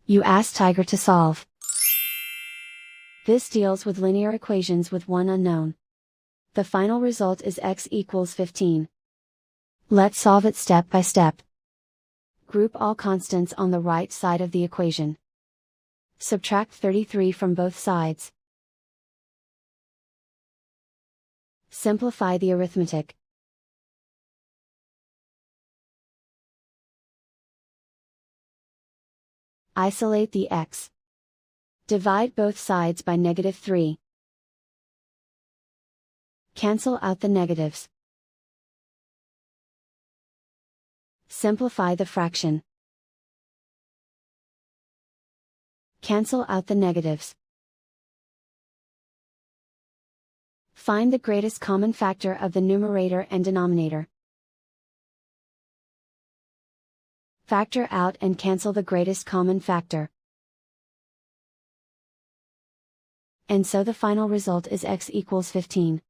You ask Tiger to solve. This deals with linear equations with one unknown. The final result is x equals 15. Let's solve it step by step. Group all constants on the right side of the equation. Subtract 33 from both sides. Simplify the arithmetic. Isolate the x. Divide both sides by -3. Cancel out the negatives. Simplify the fraction. Cancel out the negatives. Find the greatest common factor of the numerator and denominator. Factor out and cancel the greatest common factor. And so the final result is x equals 15.